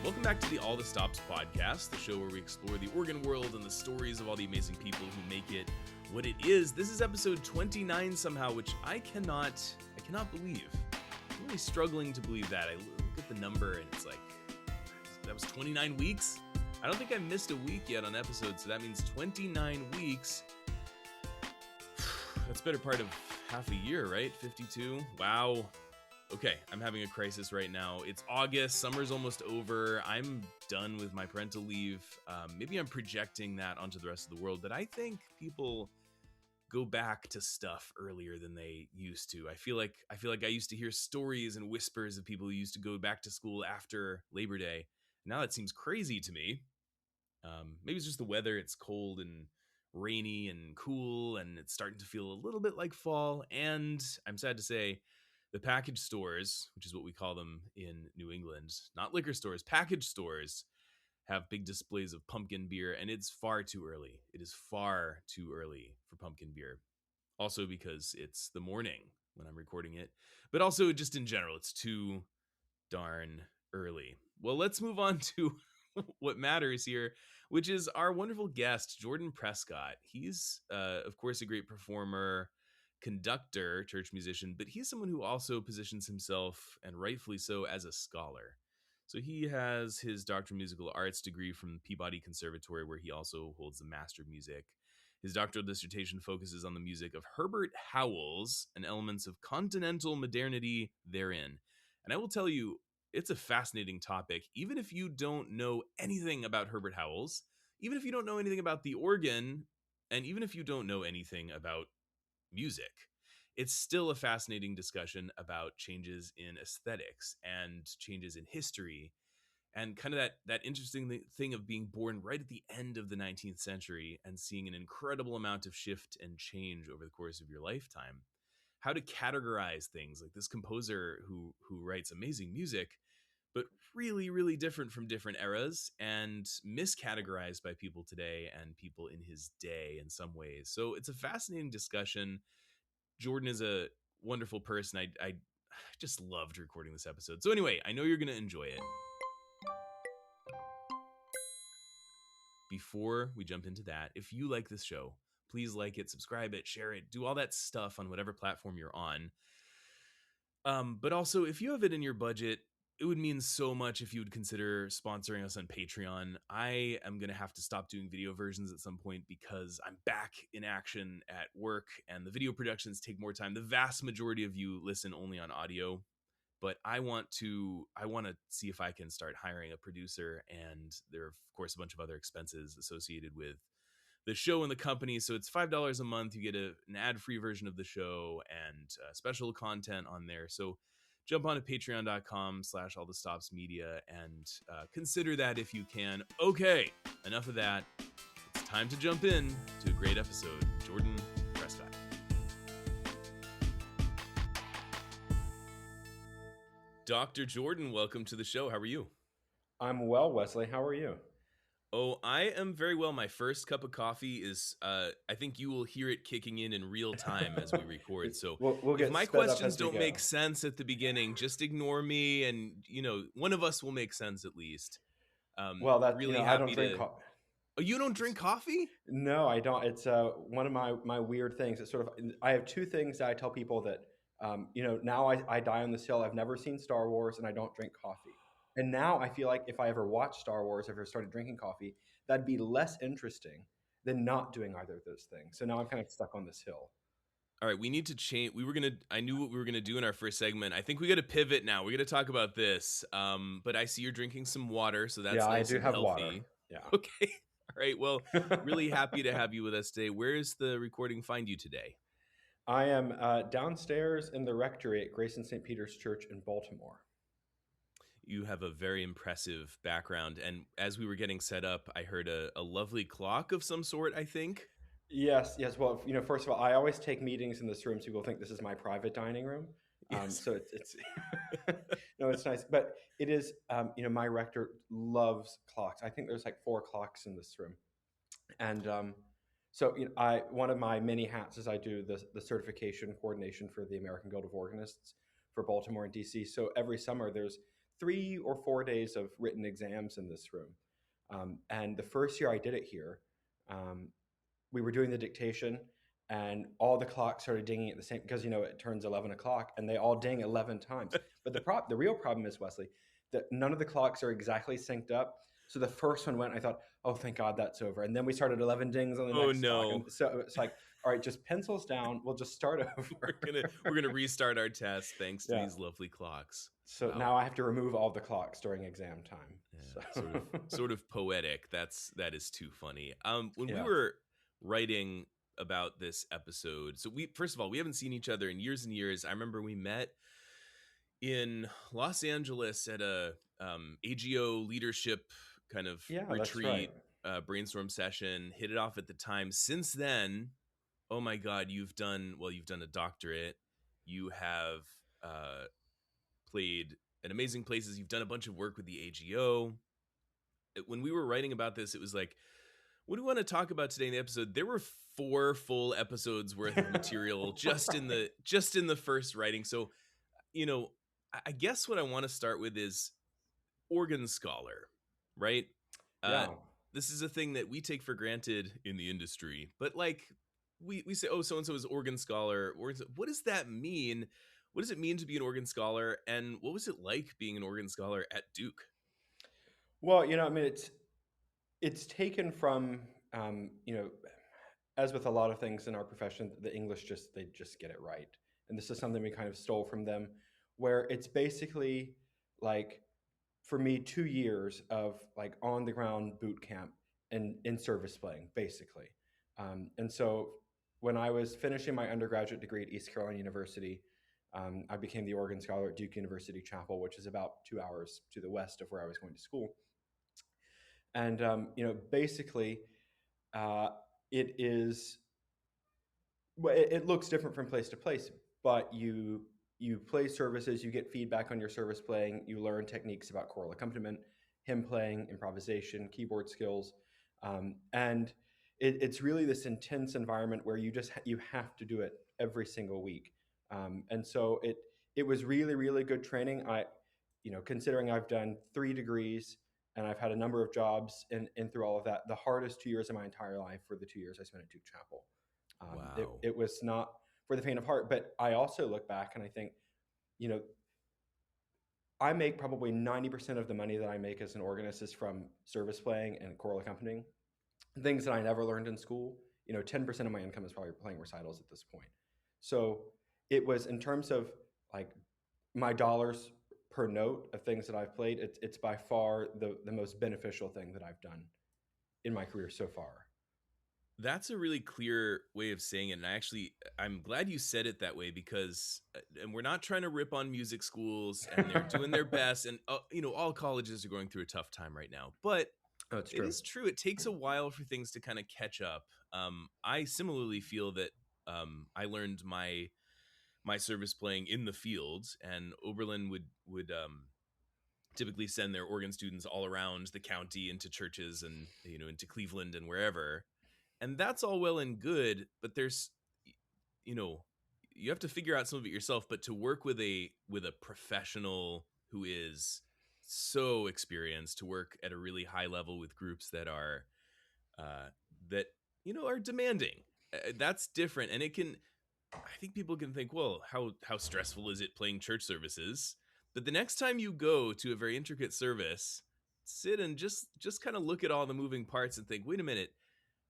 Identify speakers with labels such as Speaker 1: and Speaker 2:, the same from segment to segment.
Speaker 1: Welcome back to the All the Stops podcast, the show where we explore the organ world and the stories of all the amazing people who make it what it is. This is episode 29 somehow, which I cannot believe. I'm really struggling to believe that. I look at the number and it's like, that was 29 weeks? I don't think I missed a week yet on episodes, so that means 29 weeks. That's better part of half a year, right? 52? Wow. Okay, I'm having a crisis right now. It's August, summer's almost over. I'm done with my parental leave. Maybe I'm projecting that onto the rest of the world, but I think people go back to stuff earlier than they used to. I feel like I used to hear stories and whispers of people who used to go back to school after Labor Day. Now that seems crazy to me. Maybe it's just the weather. It's cold and rainy and cool, and it's starting to feel a little bit like fall. And I'm sad to say, the package stores, which is what we call them in New England, not liquor stores, package stores, have big displays of pumpkin beer, and it's far too early. It is far too early for pumpkin beer. Also because it's the morning when I'm recording it, but also just in general, it's too darn early. Well, let's move on to what matters here, which is our wonderful guest, Jordan Prescott. He's, of course, a great performer, conductor, church musician, but he's someone who also positions himself, and rightfully so, as a scholar. So he has his Doctor of Musical Arts degree from Peabody Conservatory, where he also holds the Master of Music. His doctoral dissertation focuses on the music of Herbert Howells and elements of continental modernity therein. And I will tell you, it's a fascinating topic, even if you don't know anything about Herbert Howells, even if you don't know anything about the organ, and even if you don't know anything about music. It's still a fascinating discussion about changes in aesthetics and changes in history, and kind of that interesting thing of being born right at the end of the 19th century and seeing an incredible amount of shift and change over the course of your lifetime. How to categorize things, like this composer who writes amazing music, but really, really different from different eras and miscategorized by people today and people in his day in some ways. So it's a fascinating discussion. Jordan is a wonderful person. I just loved recording this episode. So anyway, I know you're going to enjoy it. Before we jump into that, if you like this show, please like it, subscribe it, share it, do all that stuff on whatever platform you're on. But also, if you have it in your budget, it would mean so much if you would consider sponsoring us on Patreon. I am going to have to stop doing video versions at some point because I'm back in action at work and the video productions take more time. The vast majority of you listen only on audio, but I want to see if I can start hiring a producer, and there are, of course, a bunch of other expenses associated with the show and the company. So it's $5 a month. You get an ad-free version of the show and special content on there. So jump on to patreon.com/allthestopsmedia and consider that if you can. Okay, enough of that. It's time to jump in to a great episode. Jordan Prescott. Dr. Jordan, welcome to the show. How are you?
Speaker 2: I'm well, Wesley. How are you?
Speaker 1: Oh, I am very well. My first cup of coffee is, I think you will hear it kicking in real time as we record. So
Speaker 2: we'll
Speaker 1: if
Speaker 2: get
Speaker 1: my
Speaker 2: sped up
Speaker 1: questions
Speaker 2: as we
Speaker 1: don't
Speaker 2: go.
Speaker 1: make sense at the beginning, just ignore me. And, one of us will make sense at least.
Speaker 2: Well, that
Speaker 1: really
Speaker 2: I don't drink coffee.
Speaker 1: Oh, you don't drink coffee?
Speaker 2: No, I don't. It's one of my weird things. It's sort of, I have two things that I tell people that now I die on this hill. I've never seen Star Wars and I don't drink coffee. And now I feel like if I ever watched Star Wars, if I started drinking coffee, that'd be less interesting than not doing either of those things. So now I'm kind of stuck on this hill.
Speaker 1: All right, we need to change. I knew what we were going to do in our first segment. I think we got to pivot now. We're going to talk about this. But I see you're drinking some water, so that's nice.
Speaker 2: I do have
Speaker 1: healthy.
Speaker 2: water. Yeah.
Speaker 1: Okay. All right. Well, really happy to have you with us today. Where is the recording find you today?
Speaker 2: I am downstairs in the rectory at Grace and St. Peter's Church in Baltimore.
Speaker 1: You have a very impressive background. And as we were getting set up, I heard a lovely clock of some sort, I think.
Speaker 2: Yes. Well, first of all, I always take meetings in this room so people think this is my private dining room. Yes. So it's no, it's nice. But it is, my rector loves clocks. I think there's like 4 clocks in this room. And so one of my many hats is I do the certification coordination for the American Guild of Organists for Baltimore and DC. So every summer there's 3 or 4 days of written exams in this room. And the first year I did it here, um, we were doing the dictation, and all the clocks started dinging at the same, because it turns 11 o'clock, and they all ding 11 times. But the real problem is, Wesley, that none of the clocks are exactly synced up. So the first one went, I thought, oh, thank God that's over. And then we started 11 dings on the
Speaker 1: Oh
Speaker 2: next clock,
Speaker 1: no.
Speaker 2: and so it's like, all right, just pencils down. We'll just start over.
Speaker 1: We're gonna restart our test thanks to
Speaker 2: Yeah.
Speaker 1: these lovely clocks.
Speaker 2: So
Speaker 1: Wow.
Speaker 2: now I have to remove all the clocks during exam time.
Speaker 1: Yeah,
Speaker 2: So
Speaker 1: sort of poetic. That is too funny. When we
Speaker 2: yeah,
Speaker 1: were writing about this episode, so we first of all, we haven't seen each other in years and years. I remember we met in Los Angeles at a AGO leadership kind of
Speaker 2: yeah, that's right.
Speaker 1: retreat, brainstorm session. Hit it off at the time. Since then, oh my God, you've done a doctorate. You have played in amazing places. You've done a bunch of work with the AGO. When we were writing about this, it was like, what do we want to talk about today in the episode? There were 4 full episodes worth of material just in the first writing. So, I guess what I want to start with is organ scholar, right? Uh,
Speaker 2: Yeah.
Speaker 1: this is a thing that we take for granted in the industry, but like we say, oh, so and so is organ scholar. What does that mean? What does it mean to be an organ scholar? And what was it like being an organ scholar at Duke?
Speaker 2: Well, I mean, it's taken from, as with a lot of things in our profession, the English they just get it right, and this is something we kind of stole from them, where it's basically like, for me, 2 years of like on the ground boot camp and in service playing, basically. And so when I was finishing my undergraduate degree at East Carolina University, I became the organ scholar at Duke University Chapel, which is about 2 hours to the west of where I was going to school. And basically, uh, it is well, it looks different from place to place, but you play services, you get feedback on your service playing, you learn techniques about choral accompaniment, hymn playing, improvisation, keyboard skills, and it's really this intense environment where you have to do it every single week, and so it was really really good training. Considering I've done 3 degrees and I've had a number of jobs in through all of that, the hardest 2 years of my entire life were the 2 years I spent at Duke Chapel.
Speaker 1: Wow.
Speaker 2: It was not for the faint of heart, but I also look back and I think, you know, I make probably 90% of the money that I make as an organist is from service playing and choral accompanying, things that I never learned in school. 10% of my income is probably playing recitals at this point. So it was, in terms of like my dollars per note of things that I've played, it's by far the most beneficial thing that I've done in my career so far.
Speaker 1: That's a really clear way of saying it. And I'm glad you said it that way because, and we're not trying to rip on music schools, and they're doing their best. And, all colleges are going through a tough time right now. But
Speaker 2: Oh, it's
Speaker 1: it
Speaker 2: true.
Speaker 1: is true. It takes a while for things to kind of catch up. I similarly feel that I learned my service playing in the field, and Oberlin would typically send their organ students all around the county into churches and into Cleveland and wherever. And that's all well and good, but there's you know you have to figure out some of it yourself. But to work with a professional who is so experienced, to work at a really high level with groups that are that are demanding, that's different. And I think people can think, well, how stressful is it playing church services? But the next time you go to a very intricate service, sit and just kind of look at all the moving parts and think, wait a minute,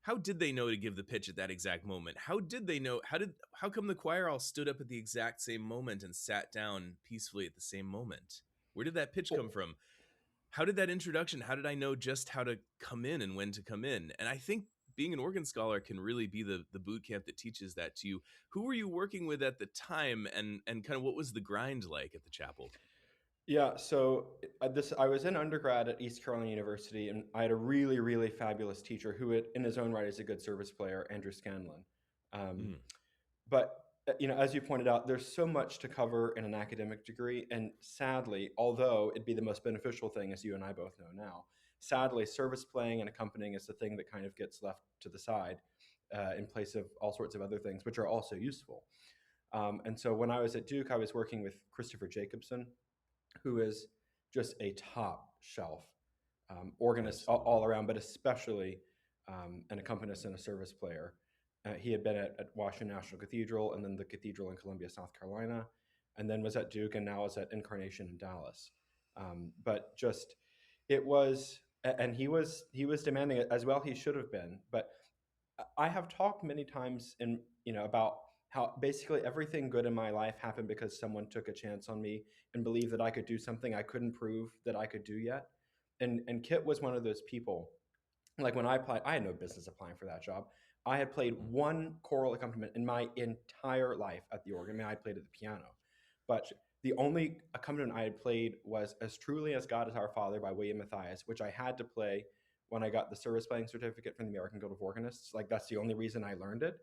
Speaker 1: how did they know to give the pitch at that exact moment? How did they know? How come the choir all stood up at the exact same moment and sat down peacefully at the same moment? Where did that pitch come from? How did that introduction? How did I know just how to come in and when to come in? And I think being an organ scholar can really be the boot camp that teaches that to you. Who were you working with at the time, and kind of what was the grind like at the chapel?
Speaker 2: Yeah, so I was in undergrad at East Carolina University, and I had a really, really fabulous teacher who, in his own right, is a good service player, Andrew Scanlon. Um,
Speaker 1: Mm.
Speaker 2: but as you pointed out, there's so much to cover in an academic degree, and sadly, although it'd be the most beneficial thing, as you and I both know now, sadly, service playing and accompanying is the thing that kind of gets left to the side in place of all sorts of other things, which are also useful. And so when I was at Duke, I was working with Christopher Jacobson, who is just a top shelf organist
Speaker 1: Absolutely.
Speaker 2: all around, but especially an accompanist and a service player. He had been at Washington National Cathedral and then the Cathedral in Columbia, South Carolina, and then was at Duke and now is at Incarnation in Dallas. But just it was, and he was demanding it as well. He should have been, but I have talked many times about how basically everything good in my life happened because someone took a chance on me and believed that I could do something I couldn't prove that I could do yet. And Kit was one of those people. Like when I applied, I had no business applying for that job. I had played
Speaker 1: Mhm.
Speaker 2: one choral accompaniment in my entire life at the organ. I mean, I played at the piano, but the only accompaniment I had played was "As Truly as God is Our Father" by William Matthias, which I had to play when I got the service playing certificate from the American Guild of Organists. Like that's the only reason I learned it.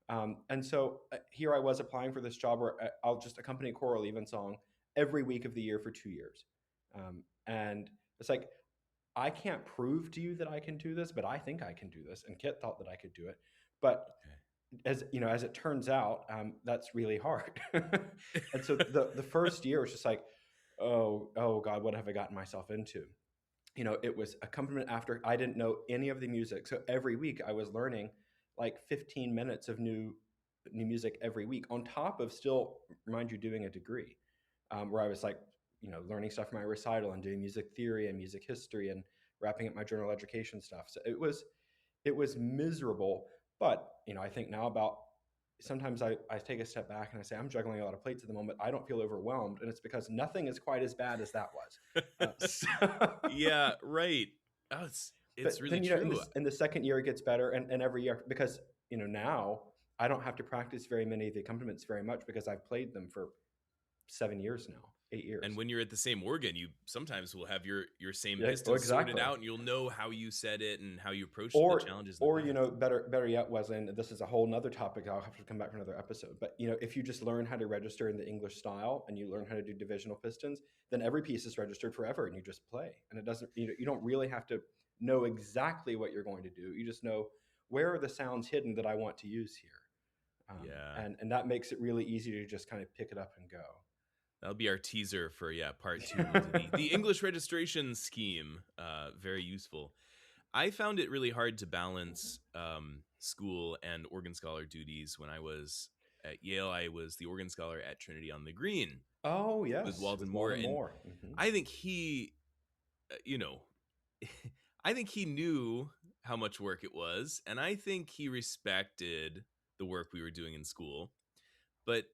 Speaker 2: And so here I was applying for this job where I'll just accompany choral evensong every week of the year for 2 years. And it's like, I can't prove to you that I can do this, but I think I can do this. And Kit thought that I could do it. But as you know, as it turns out, that's really hard. And so the first year was just like, oh God, what have I gotten myself into? It was accompaniment after I didn't know any of the music. So every week I was learning like 15 minutes of new music every week on top of still, mind you, doing a degree where I was like, learning stuff from my recital and doing music theory and music history and wrapping up my general education stuff. So it was miserable. But, I think now about sometimes I take a step back and I say, I'm juggling a lot of plates at the moment. I don't feel overwhelmed. And it's because nothing is quite as bad as that was.
Speaker 1: Yeah, right. Oh, it's
Speaker 2: But
Speaker 1: really
Speaker 2: then, in
Speaker 1: true.
Speaker 2: the second year, it gets better. And every year, because, now I don't have to practice very many of the accompaniments very much because I've played them for 7 years now, 8 years.
Speaker 1: And when you're at the same organ, you sometimes will have your same
Speaker 2: Yeah,
Speaker 1: pistons sorted
Speaker 2: exactly.
Speaker 1: out, and you'll know how you said it and how you approached the
Speaker 2: Or,
Speaker 1: challenges in the past.
Speaker 2: better yet, Wesley, and this is a whole nother topic. I'll have to come back for another episode. But if you just learn how to register in the English style and you learn how to do divisional pistons, then every piece is registered forever, and you just play. And it doesn't, you don't really have to know exactly what you're going to do. You just know where are the sounds hidden that I want to use here,
Speaker 1: Yeah,
Speaker 2: and that makes it really easy to just kind of pick it up and go.
Speaker 1: that'll be our teaser for part 2 to the English registration scheme. Very useful. I found it really hard to balance school and organ scholar duties when I was at Yale. I was the organ scholar at Trinity on the Green
Speaker 2: Oh
Speaker 1: with
Speaker 2: yes,
Speaker 1: Walden
Speaker 2: with
Speaker 1: Moore,
Speaker 2: Walden
Speaker 1: and
Speaker 2: Moore. Hmm.
Speaker 1: I think he, you know, I think he knew how much work it was, and I think he respected the work we were doing in school. But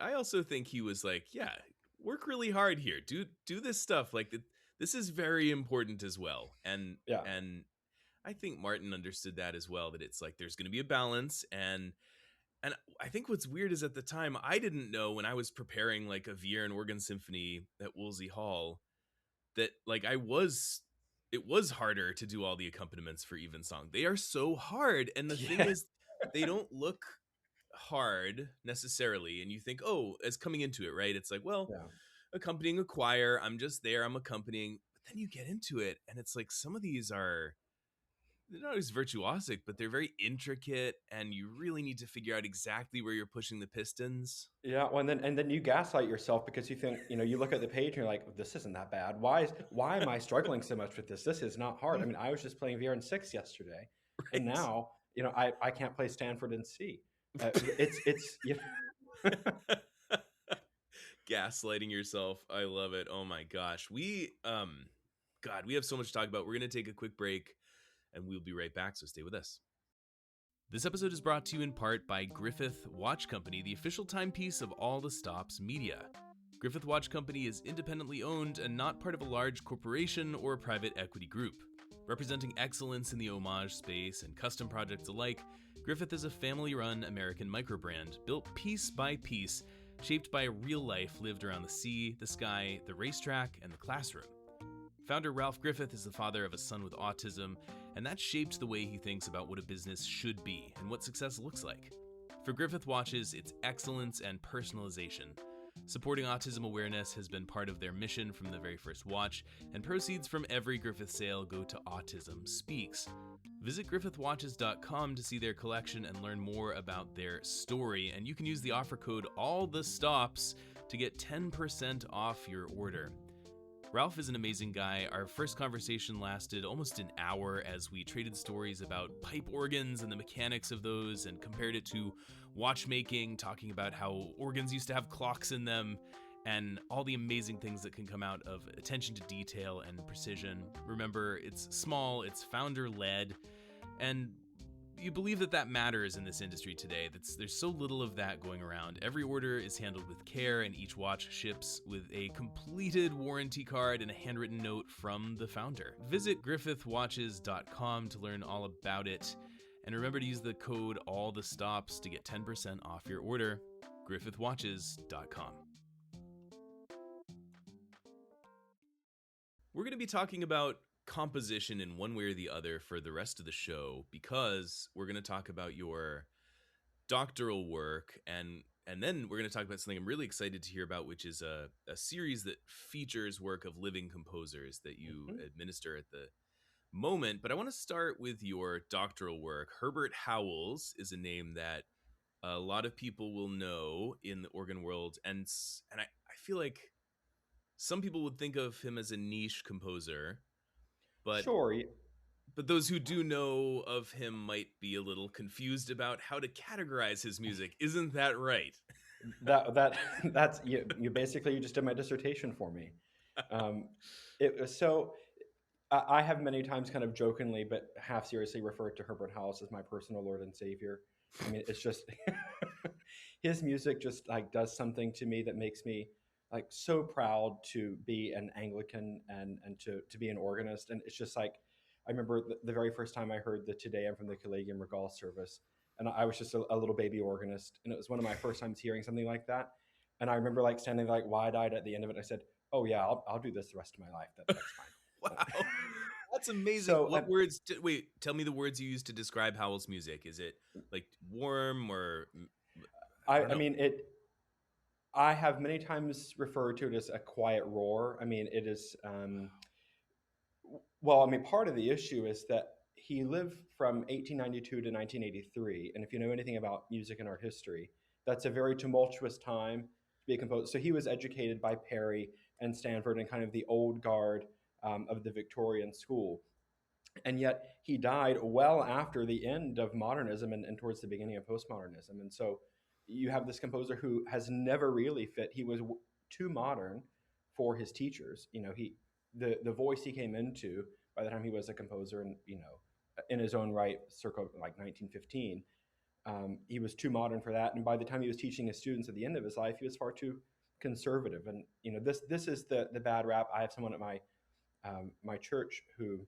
Speaker 1: I also think he was like, "Yeah, work really hard here. Do this stuff. Like this is very important as well."
Speaker 2: Yeah.
Speaker 1: And I think Martin understood that as well. That it's like there's going to be a balance, and I think what's weird is at the time I didn't know when I was preparing like a Vier and organ symphony at Wolsey Hall that like it was harder to do all the accompaniments for Evensong. They are so hard, and the thing
Speaker 2: Yeah.
Speaker 1: is, they don't look hard necessarily, and you think, oh, as coming into it, right? It's like, well,
Speaker 2: Yeah.
Speaker 1: accompanying a choir, I'm just there, I'm accompanying. But then you get into it, and it's like some of these are they're not as virtuosic, but they're very intricate, and you really need to figure out exactly where you're pushing the pistons.
Speaker 2: Yeah, well, and then you gaslight yourself because you think, you look at the page and you're like, this isn't that bad. Why am I struggling so much with this? This is not hard. I mean, I was just playing VR6 yesterday, and
Speaker 1: Right.
Speaker 2: now, I can't play Stanford in C. It's
Speaker 1: Gaslighting yourself. I love it. Oh my gosh. God, we have so much to talk about. We're going to take a quick break and we'll be right back, so stay with us. This episode is brought to you in part by Griffith Watch Company, the official timepiece of all the stops media. Griffith Watch Company is independently owned and not part of a large corporation or a private equity group. Representing excellence in the homage space and custom projects alike, Griffith is a family-run American microbrand built piece by piece, shaped by a real life lived around the sea, the sky, the racetrack, and the classroom. Founder Ralph Griffith is the father of a son with autism, and that shaped the way he thinks about what a business should be and what success looks like. For Griffith Watches, it's excellence and personalization. Supporting autism awareness has been part of their mission from the very first watch, and proceeds from every Griffith sale go to Autism Speaks. Visit griffithwatches.com to see their collection and learn more about their story, and you can use the offer code ALLTHESTOPS to get 10% off your order. Ralph is an amazing guy. Our first conversation lasted almost an hour as we traded stories about pipe organs and the mechanics of those and compared it to watchmaking, talking about how organs used to have clocks in them and all the amazing things that can come out of attention to detail and precision. Remember, it's small, it's founder led, and you believe that matters in this industry today. There's so little of that going around. Every order is handled with care, and each watch ships with a completed warranty card and a handwritten note from the founder. Visit griffithwatches.com to learn all about it, and remember to use the code ALLTHESTOPS to get 10% off your order. griffithwatches.com. We're going to be talking about composition in one way or the other for the rest of the show, because we're going to talk about your doctoral work, and then we're going to talk about something I'm really excited to hear about, which is a series that features work of living composers that you administer at the moment. But I want to start with your doctoral work. Herbert Howells is a name that a lot of people will know in the organ world, and I feel like some people would think of him as a niche composer, but
Speaker 2: Sure.
Speaker 1: those who do know of him might be a little confused about how to categorize his music. Isn't that right?
Speaker 2: That's you basically you just did my dissertation for me. It was so I have many times kind of jokingly but half seriously referred to Herbert Howells as my personal Lord and Savior. I mean, it's just his music just like does something to me that makes me like so proud to be an Anglican and to be an organist. And it's just like I remember the very first time I heard the Te Deum from the Collegium Regal service, and I was just a little baby organist, and it was one of my first times hearing something like that. And I remember like standing like wide-eyed at the end of it. And I said, "Oh yeah, I'll do this the rest of my life. That's fine."
Speaker 1: Wow. That's amazing.
Speaker 2: So
Speaker 1: What words wait, tell me the words you use to describe Howell's music. Is it like warm or I don't
Speaker 2: I
Speaker 1: know.
Speaker 2: mean it. I have many times referred to it as a quiet roar. I mean, it is. Well, I mean, part of the issue is that he lived from 1892 to 1983, and if you know anything about music and art history, that's a very tumultuous time to be a composer. So he was educated by Perry and Stanford and kind of the old guard of the Victorian school. And yet he died well after the end of modernism and towards the beginning of postmodernism. And so you have this composer who has never really fit. He was too modern for his teachers. You know, the voice he came into by the time he was a composer, and in his own right, circa like 1915, he was too modern for that. And by the time he was teaching his students at the end of his life, he was far too conservative. And this is the bad rap. I have someone at my church who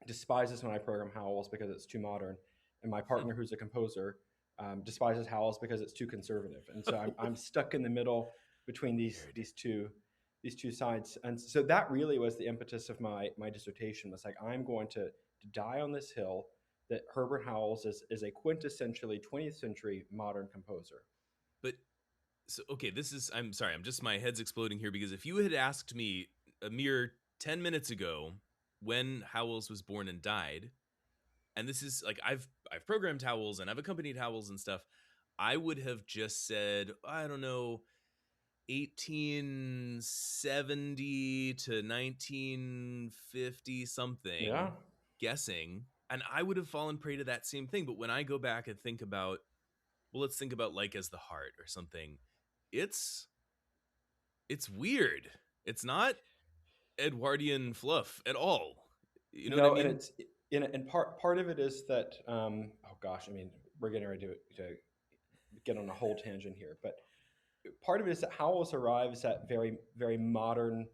Speaker 2: despises when I program Howells because it's too modern, and my partner, who's a composer, despises Howells because it's too conservative. And so I'm stuck in the middle between
Speaker 1: Weird.
Speaker 2: these two sides. And so that really was the impetus of my dissertation. Was like, I'm going to die on this hill that Herbert Howells is a quintessentially 20th century modern composer.
Speaker 1: But so okay, I'm sorry, my head's exploding here, because if you had asked me a mere 10 minutes ago when Howells was born and died, and this is like I've programmed Howells and I've accompanied Howells and stuff, I would have just said, I don't know, 1870 to 1950 something,
Speaker 2: Yeah.
Speaker 1: guessing, and I would have fallen prey to that same thing. But when I go back and think about, well, let's think about Like as the Heart or something, it's weird. It's not Edwardian fluff at all. You know what I
Speaker 2: No, and
Speaker 1: mean?
Speaker 2: it's and part of it is that oh gosh, I mean, we're getting ready to get on a whole tangent here, but part of it is that Howells arrives at very, very modern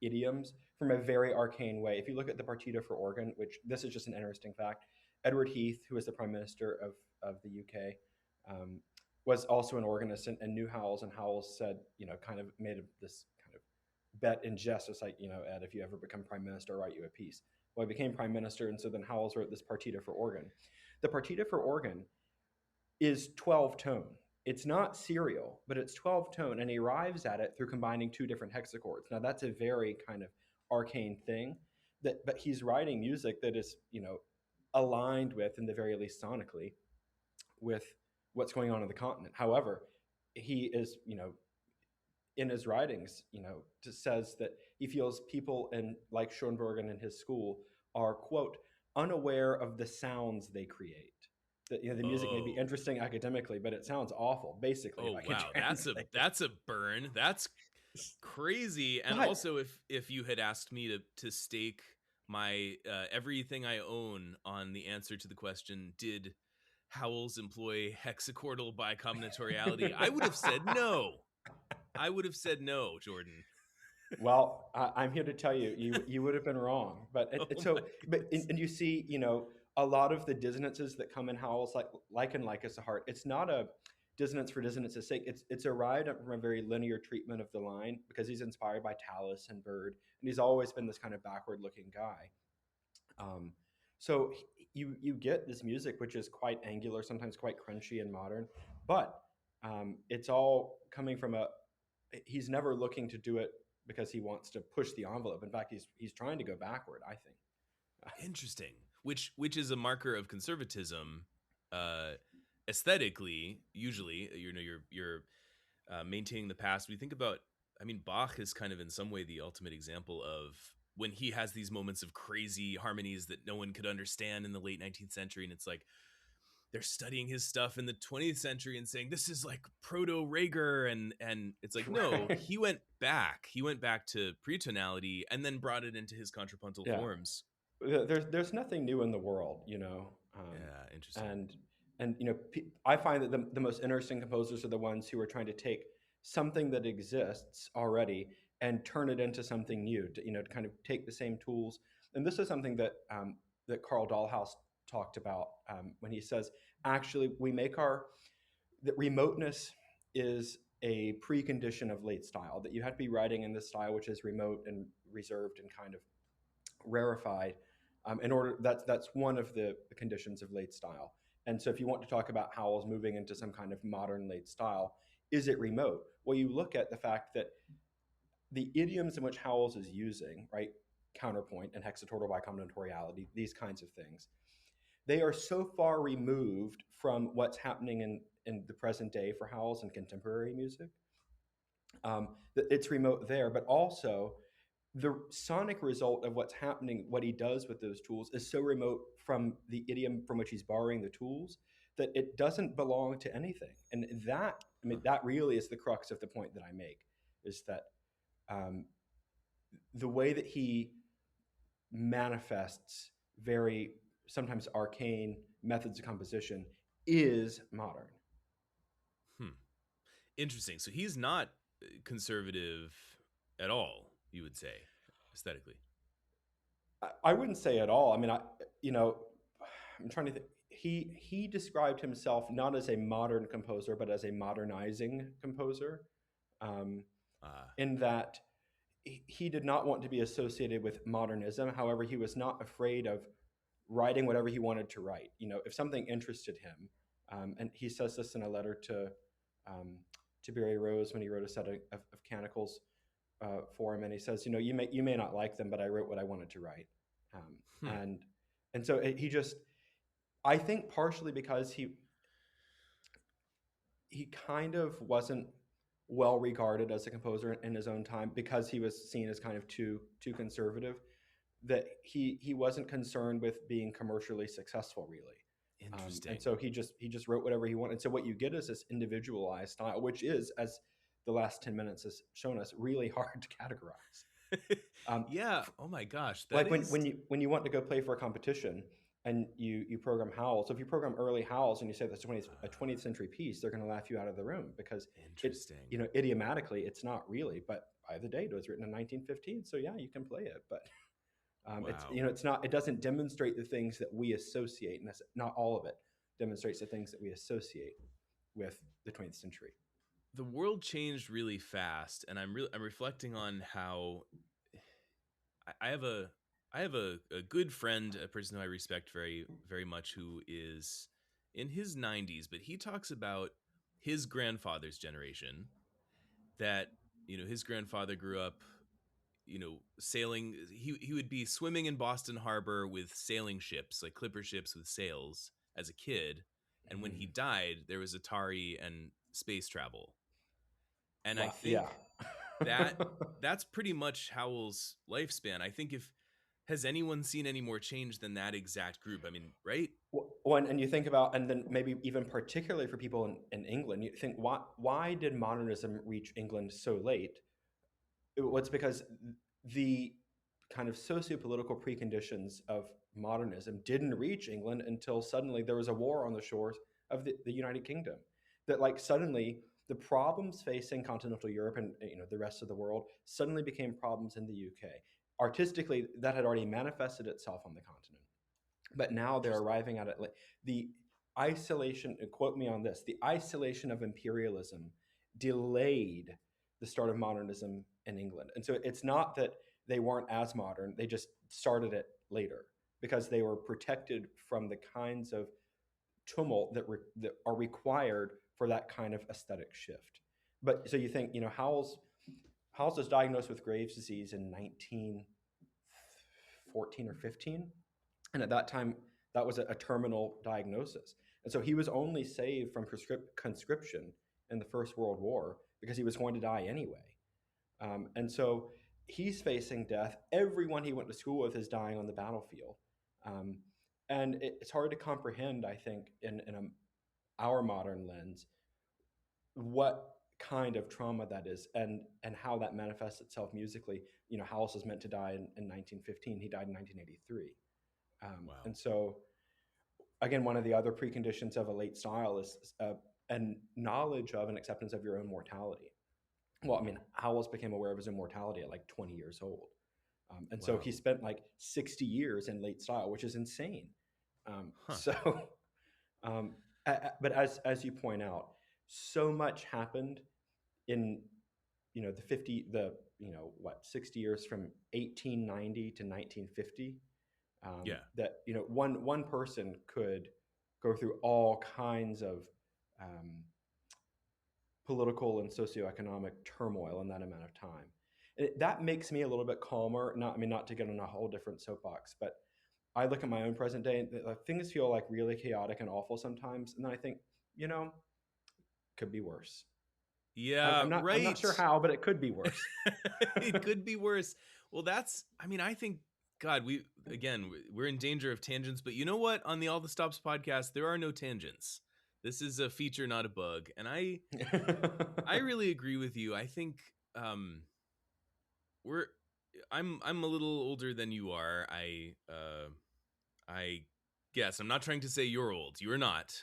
Speaker 2: idioms from a very arcane way. If you look at the Partita for organ, which this is just an interesting fact, Edward Heath, who was the Prime Minister of the UK, was also an organist and knew Howells. And Howells said, kind of made this kind of bet in jest. It's like, Ed, if you ever become Prime Minister, I'll write you a piece. Well, he became Prime Minister, and so then Howells wrote this Partita for organ. The Partita for organ is 12 tone. It's not serial, but it's 12 tone, and he arrives at it through combining two different hexachords. Now that's a very kind of arcane thing, but he's writing music that is, aligned with, in the very least sonically, with what's going on in the continent. However, he is, in his writings, just says that he feels people in like Schoenberg and in his school are, quote, unaware of the sounds they create. That the music may be
Speaker 1: Oh.
Speaker 2: interesting academically, but it sounds awful, basically, if
Speaker 1: Oh
Speaker 2: I could
Speaker 1: wow, that's a
Speaker 2: translate it.
Speaker 1: that's a burn. That's crazy. And
Speaker 2: But
Speaker 1: also, if you had asked me to stake my everything I own on the answer to the question, did Howells employ hexachordal bicombinatoriality, I would have said no. I would have said no, Jordan.
Speaker 2: well, I'm here to tell you, you would have been wrong. But
Speaker 1: Oh
Speaker 2: so,
Speaker 1: my
Speaker 2: but
Speaker 1: goodness.
Speaker 2: and you see, a lot of the dissonances that come in Howells, like and like us a heart. It's not a dissonance for dissonance's sake. It's a ride from a very linear treatment of the line because he's inspired by Tallis and Bird, and he's always been this kind of backward-looking guy. Um, so you get this music which is quite angular, sometimes quite crunchy and modern, but it's all coming from a. He's never looking to do it because he wants to push the envelope. In fact, he's trying to go backward, I think.
Speaker 1: Interesting. Which is a marker of conservatism, uh, aesthetically. Usually, you're maintaining the past. We think about, I mean, Bach is kind of in some way the ultimate example of when he has these moments of crazy harmonies that no one could understand in the late 19th century. And it's like they're studying his stuff in the 20th century and saying this is like proto Rager, and it's like, no,
Speaker 2: Right.
Speaker 1: he went back to pretonality and then brought it into his contrapuntal
Speaker 2: Yeah.
Speaker 1: forms.
Speaker 2: There's nothing new in the world,
Speaker 1: Yeah, interesting.
Speaker 2: and I find that the most interesting composers are the ones who are trying to take something that exists already and turn it into something new. To kind of take the same tools. And this is something that Carl Dahlhaus talked about when he says, actually, we make that remoteness is a precondition of late style. That you have to be writing in this style which is remote and reserved and kind of rarefied in order that's one of the conditions of late style. And so if you want to talk about Howells moving into some kind of modern late style, is it remote? Well, you look at the fact that the idioms in which Howells is using, right, counterpoint and hexatonal bicombinatoriality, these kinds of things, they are so far removed from what's happening in the present day for Howells and contemporary music that it's remote there. But also the sonic result of what's happening, what he does with those tools, is so remote from the idiom from which he's borrowing the tools that it doesn't belong to anything. And that, I
Speaker 1: Huh.
Speaker 2: mean, that really is the crux of the point that I make, is that um, the way that he manifests very sometimes arcane methods of composition is modern.
Speaker 1: Hmm. Interesting. So he's not conservative at all, you would say, aesthetically.
Speaker 2: I wouldn't say at all. I mean, you know, I'm trying to think. He described himself not as a modern composer, but as a modernizing composer, um,
Speaker 1: Uh,
Speaker 2: in that he did not want to be associated with modernism. However, he was not afraid of writing whatever he wanted to write. If something interested him, and he says this in a letter um, to Barry Rose when he wrote a set of canticles for him, and he says, you may not like them, but I wrote what I wanted to write, um,
Speaker 1: hmm.
Speaker 2: and so he just, I think partially because he kind of wasn't well regarded as a composer in his own time because he was seen as kind of too conservative, that he wasn't concerned with being commercially successful really. And
Speaker 1: Interesting.
Speaker 2: so he just wrote whatever he wanted. So what you get is this individualized style, which is, as the last 10 minutes has shown us, really hard to categorize. Um,
Speaker 1: Yeah. Oh my gosh. That
Speaker 2: like
Speaker 1: is.
Speaker 2: when you want to go play for a competition and you program Howells. So if you program early Howells and you say that's a 20th century piece, they're going to laugh you out of the room because it
Speaker 1: Interesting.
Speaker 2: idiomatically it's not really. But by the date, it was written in 1915, so yeah, you can play it. But it's
Speaker 1: Wow.
Speaker 2: it's not, it doesn't demonstrate the things that we associate, and that's not all of it demonstrates the things that we associate with the 20th century.
Speaker 1: The world changed really fast, and I'm reflecting on how I have a good friend, a person who I respect very very much, who is in his 90s, but he talks about his grandfather's generation, that his grandfather grew up sailing. He would be swimming in Boston Harbor with sailing ships, like clipper ships with sails, as a kid, and when he
Speaker 2: Mm.
Speaker 1: died there was Atari and space travel. And I
Speaker 2: Wow.
Speaker 1: think
Speaker 2: Yeah.
Speaker 1: that that's pretty much Howell's lifespan. I think if has anyone seen any more change than that exact group? I mean, right?
Speaker 2: One, and you think about, and then maybe even particularly for people in England, you think, why did modernism reach England so late? It's because the kind of socio-political preconditions of modernism didn't reach England until suddenly there was a war on the shores of the United Kingdom. That like suddenly the problems facing continental Europe and the rest of the world suddenly became problems in the UK. Artistically, that had already manifested itself on the continent, but now they're
Speaker 1: Interesting.
Speaker 2: arriving at it. Like the isolation, quote me on this, the isolation of imperialism delayed the start of modernism in England. And so it's not that they weren't as modern, they just started it later because they were protected from the kinds of tumult that are required for that kind of aesthetic shift. But so you think, Howells was diagnosed with Graves' disease in 1914 or 15, and at that time, that was a terminal diagnosis. And so he was only saved from conscription in the First World War because he was going to die anyway. And so he's facing death. Everyone he went to school with is dying on the battlefield. Um, and it's hard to comprehend, I think, in our modern lens, what kind of trauma that is and how that manifests itself musically. Howells was meant to die in 1915. He died in 1983.
Speaker 1: Wow.
Speaker 2: And so, again, one of the other preconditions of a late style is a knowledge of and acceptance of your own mortality. Well, I mean, Howells became aware of his own mortality at like 20 years old. And so
Speaker 1: Wow.
Speaker 2: he spent like 60 years in late style, which is insane.
Speaker 1: Huh.
Speaker 2: So, um, but as you point out, so much happened in the 50 the 60 years from 1890 to 1950,
Speaker 1: Yeah.
Speaker 2: that one person could go through all kinds of um, political and socioeconomic turmoil in that amount of time. And that makes me a little bit calmer. Not to get on a whole different soapbox, but I look at my own present day and things feel like really chaotic and awful sometimes, and then I think, you know, could be worse.
Speaker 1: Yeah,
Speaker 2: I'm not
Speaker 1: right.
Speaker 2: sure how, but it could be worse.
Speaker 1: It could be worse. Well, I mean, I think, God, we're in danger of tangents, but you know what? On the All the Stops podcast, there are no tangents. This is a feature, not a bug. And I really agree with you. I think, um, we're, I'm a little older than you are. I guess I'm not trying to say you're old. You're not.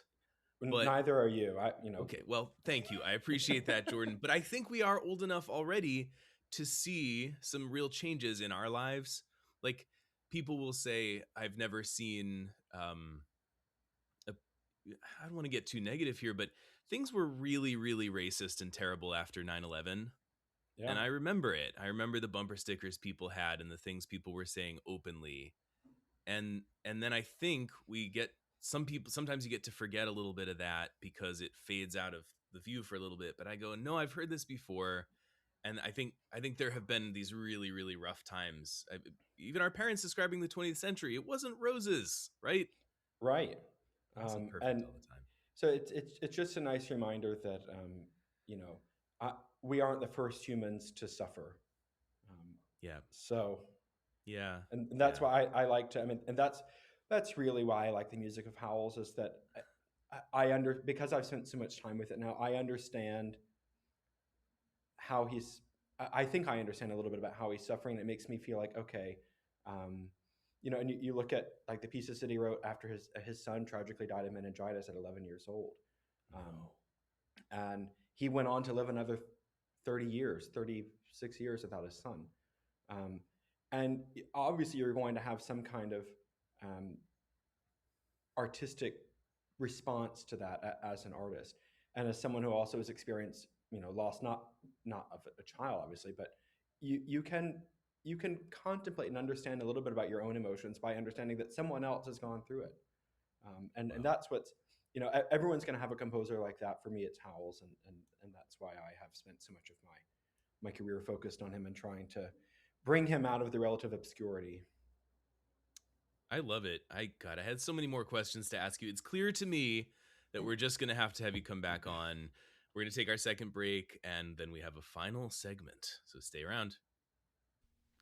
Speaker 1: But
Speaker 2: Neither are you.
Speaker 1: okay, well, thank you. I appreciate that, Jordan. But I think we are old enough already to see some real changes in our lives. Like people will say, I've never seen a, I don't want to get too negative here, but things were really, really racist and terrible after 9/11.
Speaker 2: Yeah.
Speaker 1: And I remember it. I remember the bumper stickers people had and the things people were saying openly. And then I think we get some people sometimes you get to forget a little bit of that because it fades out of the view for a little bit. But I go, no, I've heard this before, and I think there have been these really, really rough times. Even our parents describing the 20th century, it wasn't roses, right?
Speaker 2: Right.
Speaker 1: It wasn't perfect
Speaker 2: And
Speaker 1: all the time.
Speaker 2: so it's just a nice reminder that you know we aren't the first humans to suffer. Um,
Speaker 1: Yeah,
Speaker 2: so
Speaker 1: yeah,
Speaker 2: and
Speaker 1: yeah.
Speaker 2: that's why I like to. And that's really why I like the music of Howells, is that because I've spent so much time with it now. I understand how he's. I think I understand a little bit about how he's suffering. It makes me feel like, okay, um, and you look at like the pieces that he wrote after his son tragically died of meningitis at 11 years old, um,
Speaker 1: No.
Speaker 2: and he went on to live another 30 years, 36 years without his son. Um, and obviously, you're going to have some kind of um, artistic response to that as an artist, and as someone who also has experienced, loss, not of a child, obviously, but you can contemplate and understand a little bit about your own emotions by understanding that someone else has gone through it, and
Speaker 1: Wow.
Speaker 2: that's what's everyone's going to have a composer like that. For me, it's Howells, and that's why I have spent so much of my career focused on him and trying to bring him out of the relative obscurity.
Speaker 1: I love it. I had so many more questions to ask you. It's clear to me that we're just going to have you come back on. We're going to take our second break, and then we have a final segment, so stay around.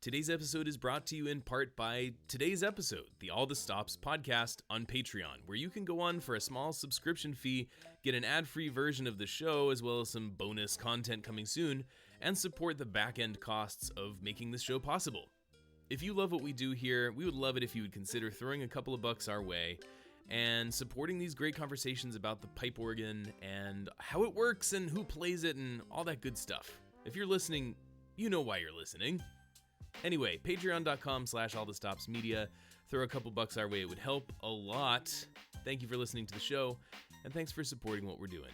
Speaker 1: Today's episode is brought to you in part by today's episode, the All the Stops podcast on Patreon, where you can go on for a small subscription fee, get an ad-free version of the show, as well as some bonus content coming soon, and support the back-end costs of making this show possible. If you love what we do here, we would love it if you would consider throwing a couple of bucks our way and supporting these great conversations about the pipe organ and how it works and who plays it and all that good stuff. If you're listening, you know why you're listening. Anyway, patreon.com/allthestopsmedia. Throw a couple bucks our way. It would help a lot. Thank you for listening to the show, and thanks for supporting what we're doing.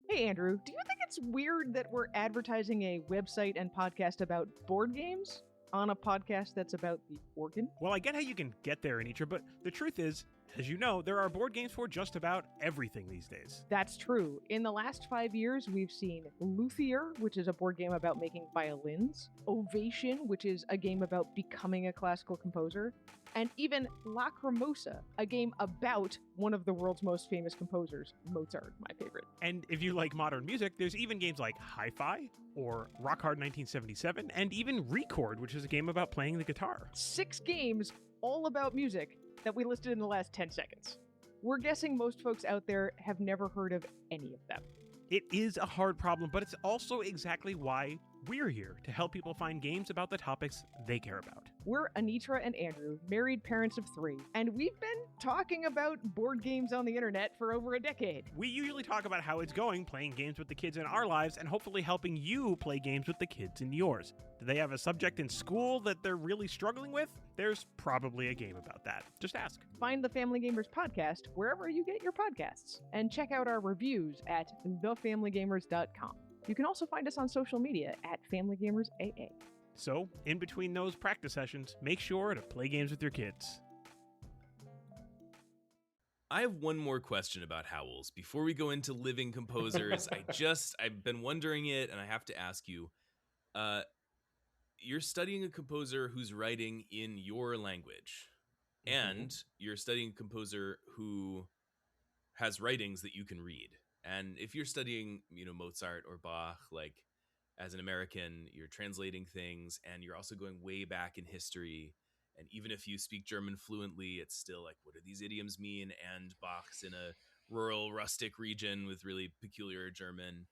Speaker 3: Hey, Andrew, do you think it's weird that we're advertising a website and podcast about board games on a podcast that's about the organ?
Speaker 4: Well, I get how you can get there, Anitra, but the truth is, as you know, there are board games for just about everything these days.
Speaker 3: That's true. In the last 5 years, we've seen Luthier, which is a board game about making violins, Ovation, which is a game about becoming a classical composer, and even Lacrimosa, a game about one of the world's most famous composers, Mozart, my favorite.
Speaker 4: And if you like modern music, there's even games like Hi-Fi or Rock Hard 1977, and even Record, which is a game about playing the guitar.
Speaker 3: 6 games all about music that we listed in the last 10 seconds. We're guessing most folks out there have never heard of any of them.
Speaker 4: It is a hard problem, but it's also exactly why we're here, to help people find games about the topics they care about.
Speaker 3: We're Anitra and Andrew, married parents of 3, and we've been talking about board games on the internet for over a decade.
Speaker 4: We usually talk about how it's going, playing games with the kids in our lives, and hopefully helping you play games with the kids in yours. Do they have a subject in school that they're really struggling with? There's probably a game about that. Just ask.
Speaker 3: Find the Family Gamers podcast wherever you get your podcasts, and check out our reviews at thefamilygamers.com. You can also find us on social media at FamilyGamersAA.
Speaker 4: So, in between those practice sessions, make sure to play games with your kids.
Speaker 1: I have one more question about Howells before we go into living composers. I've been wondering it, and I have to ask you. You're studying a composer who's writing in your language, and you're studying a composer who has writings that you can read. And if you're studying, Mozart or Bach, like as an American, you're translating things, and you're also going way back in history. And even if you speak German fluently, it's still like, what do these idioms mean? And Bach's in a rural, rustic region with really peculiar German.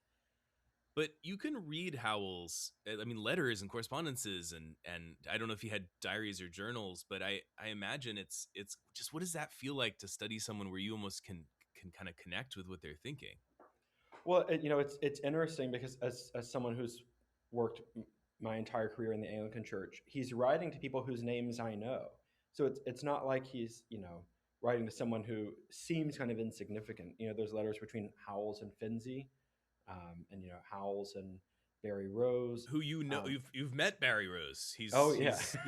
Speaker 1: But you can read Howells, letters and correspondences, and I don't know if he had diaries or journals, but I imagine it's just, what does that feel like to study someone where you almost can kind of connect with what they're thinking?
Speaker 2: Well, it's interesting because as someone who's worked my entire career in the Anglican Church, he's writing to people whose names I know. So it's not like he's writing to someone who seems kind of insignificant. There's letters between Howells and Finzi, and Howells and Barry Rose, who
Speaker 1: you've met Barry Rose. He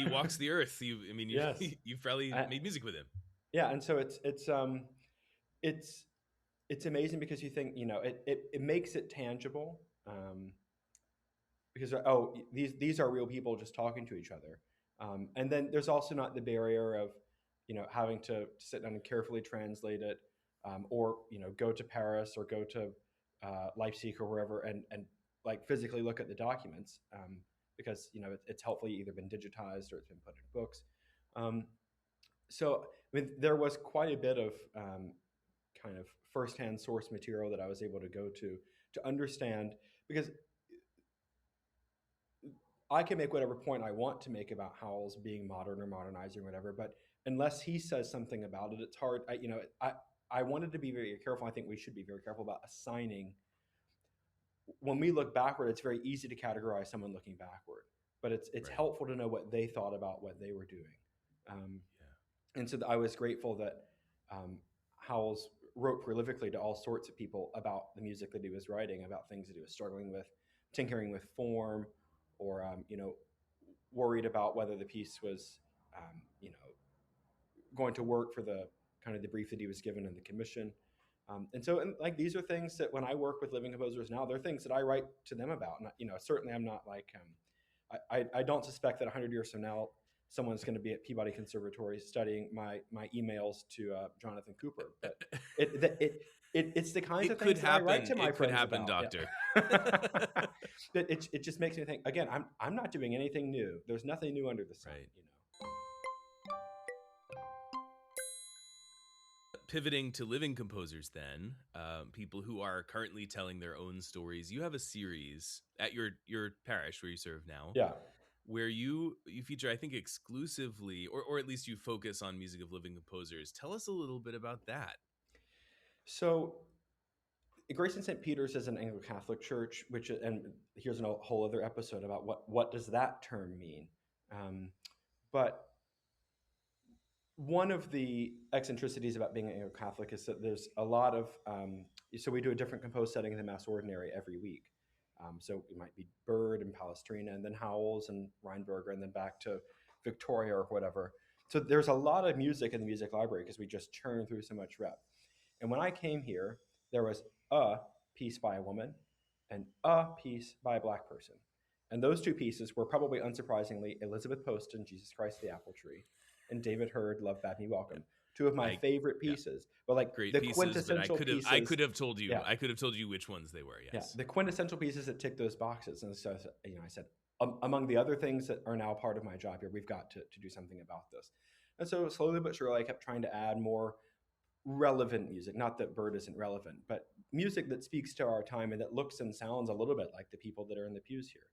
Speaker 1: walks the earth.
Speaker 2: Yes.
Speaker 1: You've probably made music with him. Yeah,
Speaker 2: and so it's amazing because you think it makes it tangible, because these are real people just talking to each other, and then there's also not the barrier of having to sit down and carefully translate it, or go to Paris or go to Leipzig or wherever and like physically look at the documents, because it's hopefully either been digitized or it's been put in books. So there was quite a bit of kind of firsthand source material that I was able to go to understand, because I can make whatever point I want to make about Howells being modern or modernizing or whatever, but unless he says something about it, it's hard. I wanted to be very careful. I think we should be very careful about assigning. When we look backward, it's very easy to categorize someone looking backward, but it's right. Helpful to know what they thought about what they were doing. And so I was grateful that Howells wrote prolifically to all sorts of people about the music that he was writing, about things that he was struggling with, tinkering with form, or worried about whether the piece was going to work for the kind of the brief that he was given in the commission. And these are things that when I work with living composers now, they're things that I write to them about. And certainly I'm not like I don't suspect that 100 years from now someone's going to be at Peabody Conservatory studying my emails to Jonathan Cooper. But it's the kinds of things that I write to my friends
Speaker 1: happen,
Speaker 2: about.
Speaker 1: doctor.
Speaker 2: Yeah. It just makes me think, again, I'm not doing anything new. There's nothing new under the sun,
Speaker 1: Right. Pivoting to living composers then, people who are currently telling their own stories. You have a series at your parish where you serve now.
Speaker 2: Yeah.
Speaker 1: Where you feature, I think, exclusively, or at least you focus on music of living composers. Tell us a little bit about that.
Speaker 2: So Grace and St. Peter's is an Anglo-Catholic church, and here's a whole other episode about what does that term mean. But one of the eccentricities about being an Anglo-Catholic is that there's a lot of, so we do a different composed setting in the Mass Ordinary every week. So it might be Bird and Palestrina, and then Howells and Reinberger, and then back to Victoria or whatever. So there's a lot of music in the music library because we just churn through so much rep. And when I came here, there was a piece by a woman and a piece by a Black person. And those two pieces were probably unsurprisingly Elizabeth Poston, Jesus Christ the Apple Tree, and David Hurd, Love Bade Me Welcome. Two of my favorite pieces. But like
Speaker 1: great
Speaker 2: the
Speaker 1: pieces,
Speaker 2: quintessential
Speaker 1: but
Speaker 2: pieces.
Speaker 1: I could have told you. Yeah. I could have told you which ones they were. Yes.
Speaker 2: Yeah, the quintessential pieces that tick those boxes. And so I said, among the other things that are now part of my job here, we've got to do something about this. And so slowly but surely, I kept trying to add more relevant music. Not that Bird isn't relevant, but music that speaks to our time and that looks and sounds a little bit like the people that are in the pews here.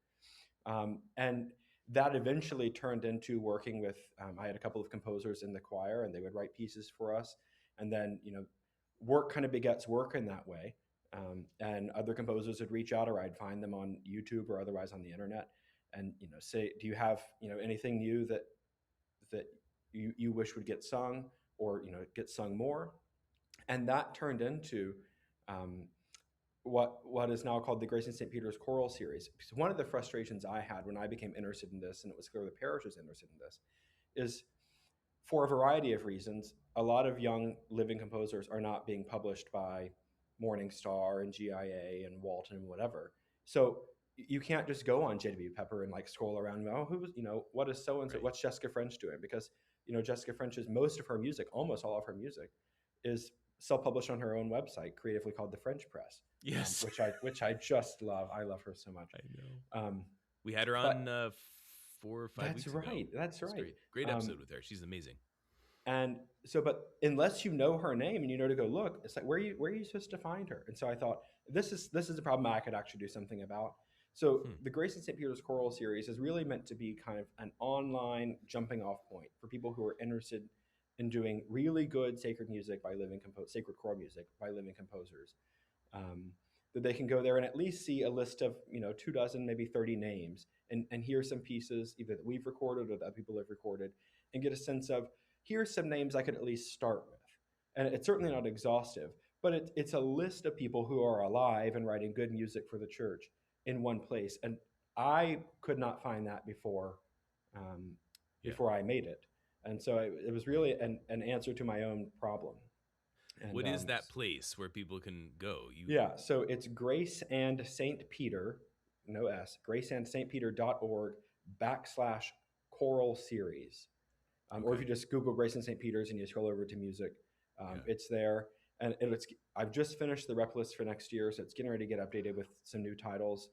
Speaker 2: And that eventually turned into working with, I had a couple of composers in the choir, and they would write pieces for us. And then, work kind of begets work in that way. And other composers would reach out, or I'd find them on YouTube or otherwise on the internet, and say, do you have anything new that you wish would get sung, or get sung more? And that turned into what is now called the Grace and St. Peter's Choral Series. Because one of the frustrations I had when I became interested in this, and it was clear the parish was interested in this, is for a variety of reasons, a lot of young living composers are not being published by Morning Star and GIA and Walton and whatever. So you can't just go on JW Pepper and like scroll around. Oh, what is so and so? What's Jessica French doing? Because Jessica French's most of her music, almost all of her music, is self-published on her own website, creatively called the French Press.
Speaker 1: Yes,
Speaker 2: which I just love. I love her so much.
Speaker 1: I know. We had her on 4 or 5 weeks ago.
Speaker 2: That's right.
Speaker 1: Great episode with her. She's amazing.
Speaker 2: And so, but unless you know her name and you know to go look, it's like where are you supposed to find her? And so I thought this is a problem I could actually do something about. So the Grace and St. Peter's Choral Series is really meant to be kind of an online jumping off point for people who are interested in doing really good sacred music by sacred choral music by living composers. That they can go there and at least see a list of 24, maybe 30 names, and hear some pieces either that we've recorded or that other people have recorded, and get a sense of, here's some names I could at least start with. And it's certainly not exhaustive, but it's a list of people who are alive and writing good music for the church in one place. And I could not find that before I made it. And so it was really an answer to my own problem. And,
Speaker 1: what is that place where people can go?
Speaker 2: So it's Grace and St. Peter, no S, graceandstpeter.org/choral series. Or if you just Google Grace and St. Peter's and you scroll over to music, it's there. And I've just finished the rep list for next year, so it's getting ready to get updated with some new titles,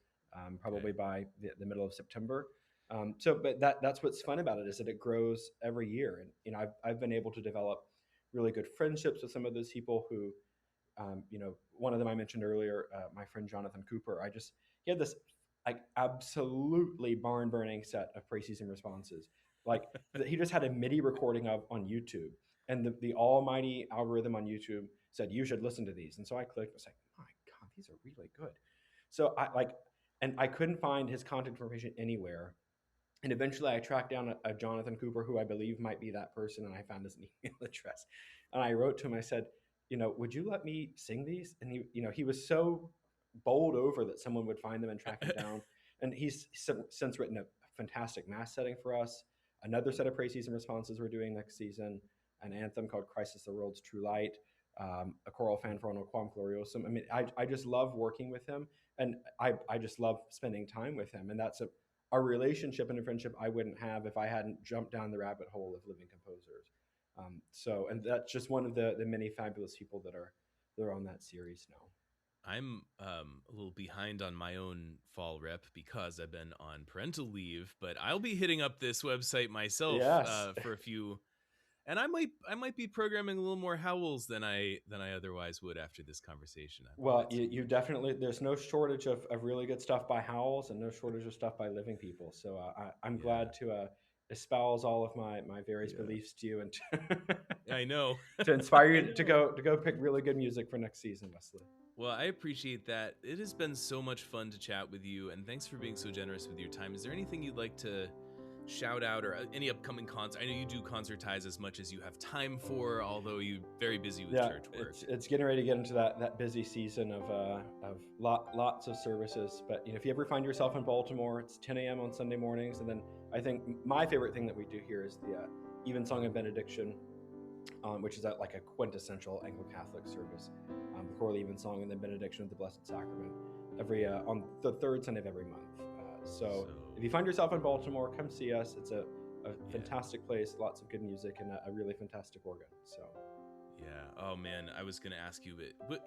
Speaker 2: probably by the middle of September. But that's what's fun about it, is that it grows every year. And I've been able to develop really good friendships with some of those people who, one of them I mentioned earlier, my friend Jonathan Cooper. He had this like absolutely barn burning set of praises and responses. Like he just had a MIDI recording on YouTube, and the almighty algorithm on YouTube said, you should listen to these. And so I clicked and was like, my God, these are really good. So I couldn't find his contact information anywhere. And eventually I tracked down a Jonathan Cooper, who I believe might be that person, and I found his email address. And I wrote to him, I said, would you let me sing these? And he was so bowled over that someone would find them and track them down. And he's since written a fantastic mass setting for us, another set of praises and responses we're doing next season, an anthem called Christ is the World's True Light, a choral fanfaronnal Quam Gloriosum. I mean, I just love working with him, and I just love spending time with him. And that's our relationship and a friendship I wouldn't have if I hadn't jumped down the rabbit hole of living composers. And that's just one of the many fabulous people that are on that series now.
Speaker 1: I'm a little behind on my own fall rep because I've been on parental leave, but I'll be hitting up this website myself
Speaker 2: Yes.
Speaker 1: for a few. And I might be programming a little more Howells than I otherwise would after this conversation.
Speaker 2: Well, you definitely, there's no shortage of really good stuff by Howells and no shortage of stuff by living people. So I'm glad to espouse all of my various beliefs to you and
Speaker 1: I know
Speaker 2: to inspire you to go pick really good music for next season, Wesley.
Speaker 1: Well, I appreciate that. It has been so much fun to chat with you, and thanks for being so generous with your time. Is there anything you'd like to shout out, or any upcoming concerts? I know you do concertize as much as you have time for, although you're very busy with church work.
Speaker 2: It's getting ready to get into that busy season of lots of services. But if you ever find yourself in Baltimore, it's 10 a.m. on Sunday mornings, and then I think my favorite thing that we do here is the Evensong and Benediction, which is like a quintessential Anglo-Catholic service. The choral Evensong and then Benediction of the Blessed Sacrament every on the third Sunday of every month. So if you find yourself in Baltimore, come see us. It's a fantastic place, lots of good music, and a really fantastic organ. So
Speaker 1: oh man, I was gonna ask you, but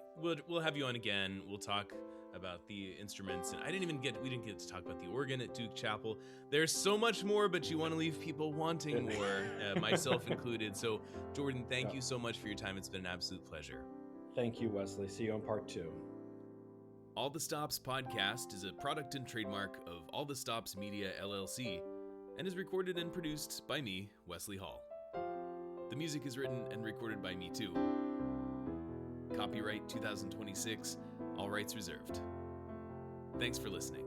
Speaker 1: we'll have you on again. We'll talk about the instruments, and we didn't get to talk about the organ at Duke Chapel. There's so much more, but you want to leave people wanting more, myself included. So Jordan, thank you so much for your time. It's been an absolute pleasure.
Speaker 2: Thank you, Wesley. See you on part 2.
Speaker 1: All the Stops podcast is a product and trademark of All the Stops Media LLC and is recorded and produced by me, Wesley Hall. The music is written and recorded by me too. Copyright 2026, all rights reserved. Thanks for listening.